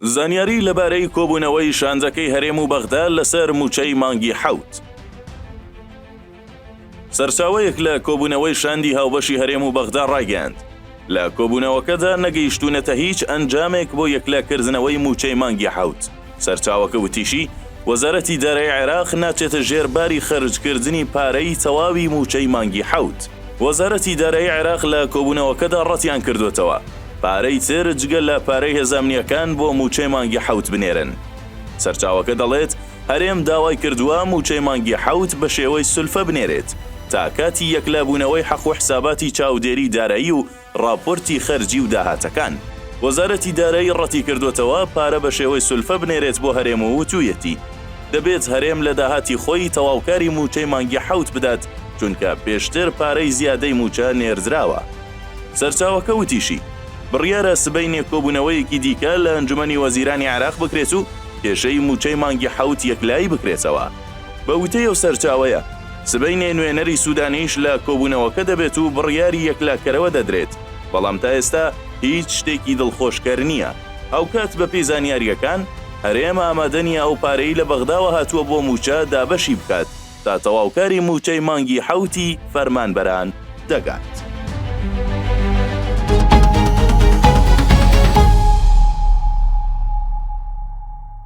زانیاری لەبارەی کۆبوونەوەی شانزەکەی هەرێم و بەغدا لەسەر موچەی مانگی حەوت. سەرچاوەیەک لە کۆبوونەوەی شاندی هاوبەشی هەرێم و بەغدا ڕایگەیاند. لە کۆبوونەوەکەدا نەگەیشتوونەتە هیچ ئەنجامێک بۆ یەکلاکردنەوەی موچەی مانگی حەوت. سەرچاوەکە وتیشی وەزارەتی دارایی عێراق ناچێتە ژێرباری خەرجکردنی پارەی تەواوی موچەی مانگی حەوت. وەزارەتی دارایی عێراق لە کۆبوونەوەکەدا ڕەتیان کردوتەوە پارەی تر جگە لە پارەی هێزانامیەکان بۆ موچەی مانگی حەوت بنێرن. سەرچاوەکە دەڵێت هەرێم داوای کردووە موچەی مانگی حەوت بە شێوەی سولفە بنێرێت تا کاتی یەکلابوونەوەی حەق و حساباتی چاودێری دارایی و راپۆرتی خەرجی و داهاتەکان. وەزارەتی دارایی ڕەتی کردوتەوە پارە بە شێوەی سولفە بنێرێت بۆ هەرێم و وتوویەتی دەبێت هەرێم لە داهاتی خۆی تەواوکاری موچەی مانگی حەوت بدات چونکە پێشتر پارەی زیادەی موچە نێردراوە. سەرچاوەکە وتیشی بڕیارە سبەینێ کۆبوونەوەیەکی دیکە لە ئەنجومەنی وەزیرانی عێراق بکرێت و کێشەی موچەی مانگی حەوت یەکلایی بکرێتەوە. بە وتەی ئەو سەرچاوەیە سبەینێ نوێنەری سوودانیش لە کۆبوونەوەکە دەبێت و بڕیاری یەکلاکەرەوە دەدرێت، بەڵام تا ئێستا هیچ شتێکی دڵخۆشکەر نییە. ئەو کات بە پێی زانیاریەکان هەرێم ئامادە نیە ئەو پارەی لە بەغداوە هاتووە بۆ موچە دابەشی بکات تا تەواوکاری موچەی مانگی حەوتی فەرمانبەران دەگات.